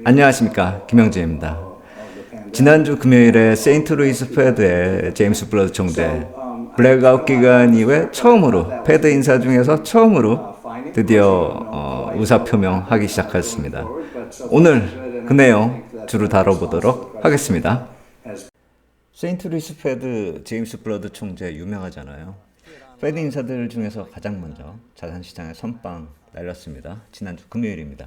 안녕하십니까, 김영재입니다. 지난주 금요일에 세인트루이스 패드의 제임스 블러드 총재 블랙아웃 기간 이후에 처음으로 패드 인사 중에서 처음으로 드디어 의사표명하기 시작했습니다. 오늘 그 내용 주로 다뤄보도록 하겠습니다. 세인트루이스 패드 제임스 블러드 총재 유명하잖아요. 패드 인사들 중에서 가장 먼저 자산시장에 선빵 날렸습니다. 지난주 금요일입니다.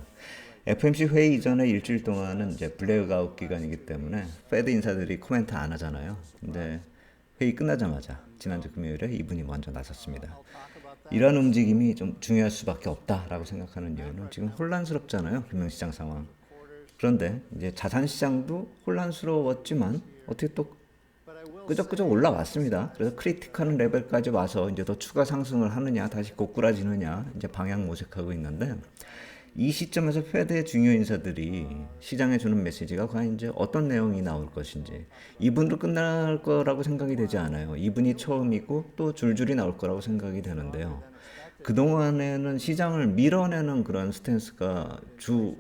FOMC 회의 이전에 일주일 동안은 이제 블랙아웃 기간이기 때문에 패드 인사들이 코멘트 안 하잖아요. 근데 회의 끝나자마자 지난주 금요일에 이분이 먼저 나섰습니다. 이런 움직임이 좀 중요할 수밖에 없다라고 생각하는 이유는 지금 혼란스럽잖아요, 금융시장 상황. 그런데 이제 자산시장도 혼란스러웠지만 어떻게 또 끄적끄적 올라왔습니다. 그래서 크리틱하는 레벨까지 와서 이제 더 추가 상승을 하느냐, 다시 고꾸라지느냐 이제 방향 모색하고 있는데. 이 시점에서 패드의 중요 인사들이 시장에 주는 메시지가 과연 이제 어떤 내용이 나올 것인지, 이분도 끝날 거라고 생각이 되지 않아요. 이분이 처음이고 또 줄줄이 나올 거라고 생각이 되는데요. 그동안에는 시장을 밀어내는 그런 스탠스가 주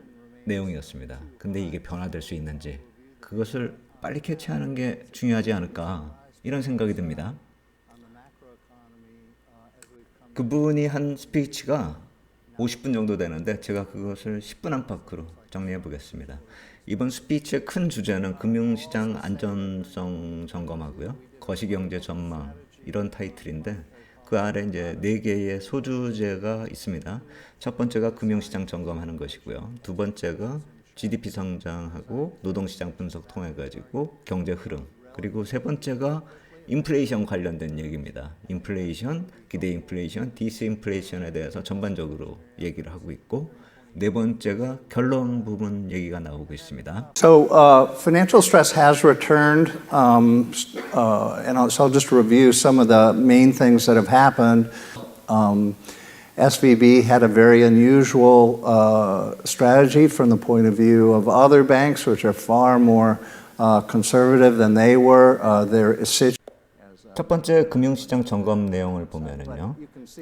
내용이었습니다. 근데 이게 변화될 수 있는지, 그것을 빨리 캐치하는 게 중요하지 않을까, 이런 생각이 듭니다. 그분이 한 스피치가 50분 정도 되는데 제가 그것을 10분 안팎으로 정리해 보겠습니다. 이번 스피치의 큰 주제는 금융시장 안전성 점검하고요, 거시경제 전망, 이런 타이틀인데 그 아래 이제 4개의 소주제가 있습니다. 첫 번째가 금융시장 점검하는 것이고요. 두 번째가 GDP 성장하고 노동시장 분석 통해 가지고 경제 흐름, 그리고 세 번째가 인플레이션 관련된 얘기입니다. 인플레이션, 기대 인플레이션, 디스인플레이션에 대해서 전반적으로 얘기를 하고 있고, 네 번째가 결론 부분 얘기가 나오고 있습니다. So financial stress has returned, so I'll just review some of the main things that have happened. SVB had a very unusual strategy from the point of view of other banks, which are far more conservative than they were. 첫 번째 금융시장 점검 내용을 보면은요,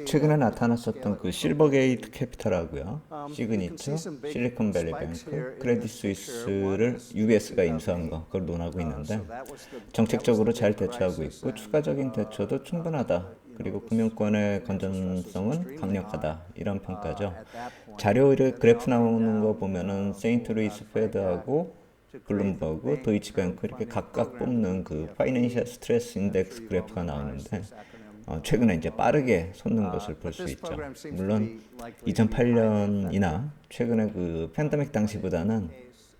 최근에 나타났었던 그 실버게이트 캐피탈하고요, 시그니처, 실리콘밸리뱅크, 크레딧 스위스를 UBS가 인수한 거, 그걸 논하고 있는데 정책적으로 잘 대처하고 있고 추가적인 대처도 충분하다, 그리고 금융권의 건전성은 강력하다, 이런 평가죠. 자료에 그래프 나오는 거 보면은 세인트루이스 패드하고 블룸버그, 도이치뱅크 이렇게 각각 뽑는 그 파이낸셜 스트레스 인덱스 그래프가 나오는데 최근에 이제 빠르게 솟는 것을 볼 수 있죠. 물론 2008년이나 최근에 그 팬데믹 당시보다는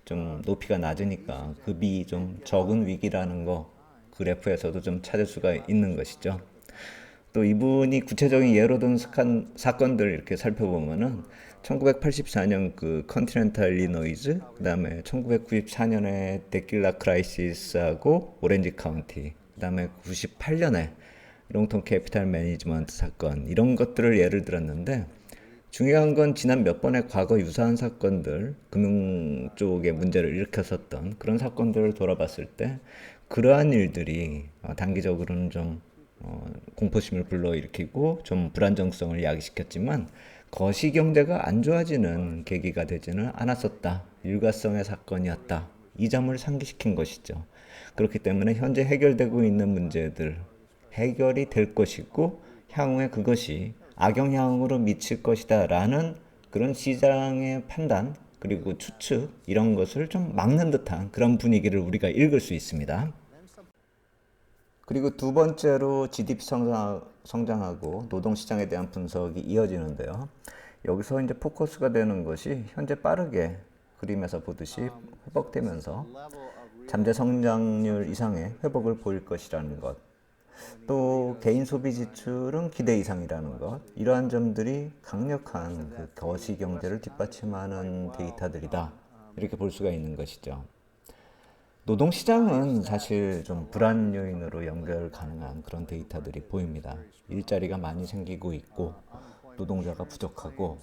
좀 높이가 낮으니까 급이 좀 적은 위기라는 거 그래프에서도 좀 찾을 수가 있는 것이죠. 또 이분이 구체적인 예로 든 사건들 이렇게 살펴보면은 1984년 그 컨티넨탈 일리노이즈, 그다음에 1994년에 데킬라 크라이시스하고 오렌지 카운티, 그다음에 98년에 롱턴 캐피탈 매니지먼트 사건, 이런 것들을 예를 들었는데 중요한 건 지난 몇 번의 과거 유사한 사건들, 금융 쪽에 문제를 일으켰었던 그런 사건들을 돌아봤을 때 그러한 일들이 단기적으로는 좀 공포심을 불러일으키고 좀 불안정성을 야기시켰지만 거시경제가 안 좋아지는 계기가 되지는 않았었다. 일과성의 사건이었다. 이 점을 상기시킨 것이죠. 그렇기 때문에 현재 해결되고 있는 문제들 해결이 될 것이고 향후에 그것이 악영향으로 미칠 것이다 라는 그런 시장의 판단, 그리고 추측, 이런 것을 좀 막는 듯한 그런 분위기를 우리가 읽을 수 있습니다. 그리고 두 번째로 GDP 성장하고 노동시장에 대한 분석이 이어지는데요. 여기서 이제 포커스가 되는 것이 현재 빠르게 그림에서 보듯이 회복되면서 잠재 성장률 이상의 회복을 보일 것이라는 것, 또 개인 소비 지출은 기대 이상이라는 것, 이러한 점들이 강력한 그 거시경제를 뒷받침하는 데이터들이다, 이렇게 볼 수가 있는 것이죠. 노동시장은 사실 좀 불안 요인으로 연결 가능한 그런 데이터들이 보입니다. 일자리가 많이 생기고 있고 노동자가 부족하고,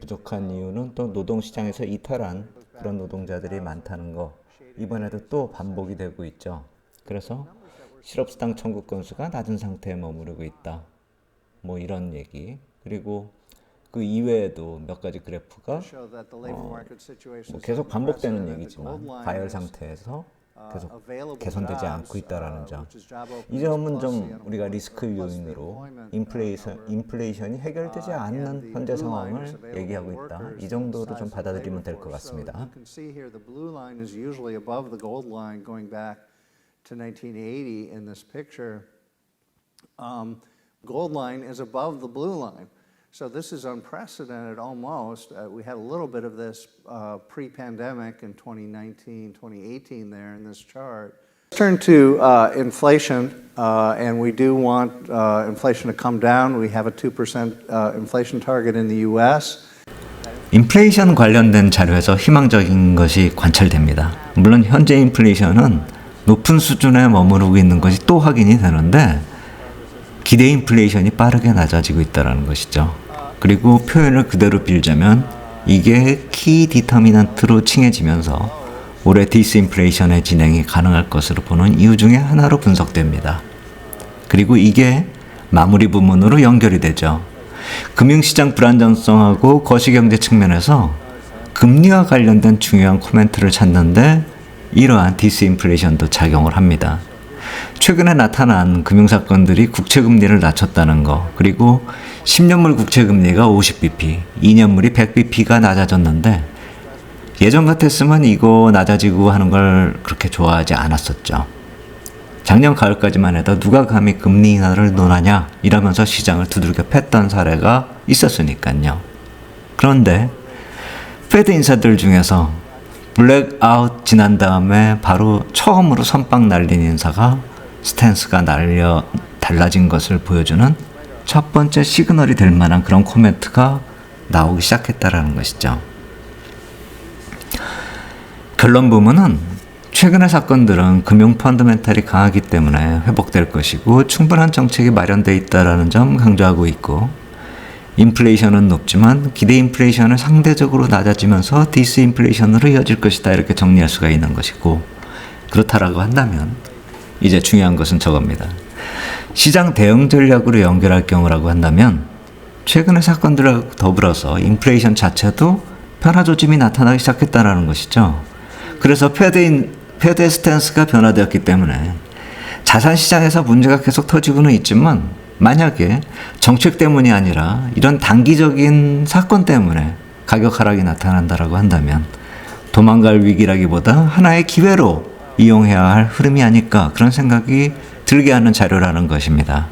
부족한 이유는 또 노동시장에서 이탈한 그런 노동자들이 많다는 거, 이번에도 또 반복이 되고 있죠. 그래서 실업수당 청구 건수가 낮은 상태에 머무르고 있다, 뭐 이런 얘기. 그리고 그 이외에도 몇 가지 그래프가 show that the labor market situation is 계속 반복되는 unprecedented. The 얘기지만 gold line 과열 is, 상태에서 계속 available 개선되지 jobs, 않고 있다라는 점. which is job 이 openings 점은 plus the 좀 우리가 unemployment, 리스크 plus the 요인으로 employment, 인플레이션이 해결되지 and 않는 the 현재 blue line 상황을 is available 얘기하고 있다. workers 이 정도로 and the 좀 size of the 받아들이면 labor 될 것 force. So 같습니다. you can see here the blue line is usually above the gold line going back to 1980 in this picture. Gold line is above the blue line. So this is unprecedented almost. We had a little bit of this pre-pandemic in 2019, 2018 there in this chart. Turn to inflation, and we do want inflation to come down. We have a 2% inflation target in the U.S. 인플레이션 관련된 자료에서 희망적인 것이 관찰됩니다. 물론 현재 인플레이션은 높은 수준에 머무르고 있는 것이 또 확인이 되는데 기대 인플레이션이 빠르게 낮아지고 있다는 것이죠. 그리고 표현을 그대로 빌자면 이게 키 디터미넌트로 칭해지면서 올해 디스인플레이션의 진행이 가능할 것으로 보는 이유 중에 하나로 분석됩니다. 그리고 이게 마무리 부문으로 연결이 되죠. 금융시장 불안정성하고 거시경제 측면에서 금리와 관련된 중요한 코멘트를 찾는데 이러한 디스인플레이션도 작용을 합니다. 최근에 나타난 금융사건들이 국채금리를 낮췄다는 거, 그리고 10년물 국채금리가 50bp, 2년물이 100bp가 낮아졌는데 예전 같았으면 이거 낮아지고 하는 걸 그렇게 좋아하지 않았었죠. 작년 가을까지만 해도 누가 감히 금리 인하를 논하냐 이러면서 시장을 두들겨 팼던 사례가 있었으니까요. 그런데 페드 인사들 중에서 블랙아웃 지난 다음에 바로 처음으로 선빵 날린 인사가 스탠스가 달라진 것을 보여주는 첫 번째 시그널이 될 만한 그런 코멘트가 나오기 시작했다라는 것이죠. 결론 부분은 최근의 사건들은 금융 펀더멘탈이 강하기 때문에 회복될 것이고 충분한 정책이 마련되어 있다는 점 강조하고 있고, 인플레이션은 높지만 기대 인플레이션은 상대적으로 낮아지면서 디스인플레이션으로 이어질 것이다, 이렇게 정리할 수가 있는 것이고, 그렇다라고 한다면 이제 중요한 것은 저겁니다. 시장 대응 전략으로 연결할 경우라고 한다면 최근의 사건들과 더불어서 인플레이션 자체도 변화 조짐이 나타나기 시작했다는 것이죠. 그래서 페드의 스탠스가 변화되었기 때문에 자산시장에서 문제가 계속 터지고는 있지만 만약에 정책 때문이 아니라 이런 단기적인 사건 때문에 가격 하락이 나타난다라고 한다면 도망갈 위기라기보다 하나의 기회로 이용해야 할 흐름이 아닐까, 그런 생각이 들게 하는 자료라는 것입니다.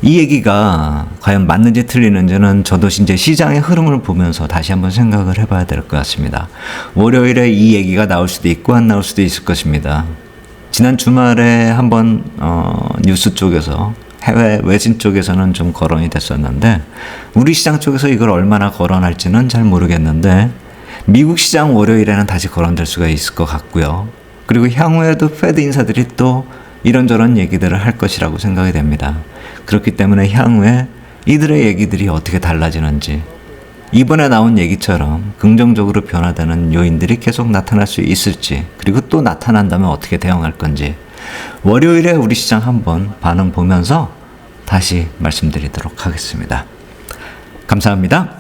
이 얘기가 과연 맞는지 틀리는지는 저도 이제 시장의 흐름을 보면서 다시 한번 생각을 해봐야 될 것 같습니다. 월요일에 이 얘기가 나올 수도 있고 안 나올 수도 있을 것입니다. 지난 주말에 한번 뉴스 쪽에서, 해외 외신 쪽에서는 좀 거론이 됐었는데 우리 시장 쪽에서 이걸 얼마나 거론할지는 잘 모르겠는데 미국 시장 월요일에는 다시 거론될 수가 있을 것 같고요. 그리고 향후에도 페드 인사들이 또 이런저런 얘기들을 할 것이라고 생각이 됩니다. 그렇기 때문에 향후에 이들의 얘기들이 어떻게 달라지는지, 이번에 나온 얘기처럼 긍정적으로 변화되는 요인들이 계속 나타날 수 있을지, 그리고 또 나타난다면 어떻게 대응할 건지 월요일에 우리 시장 한번 반응 보면서 다시 말씀드리도록 하겠습니다. 감사합니다.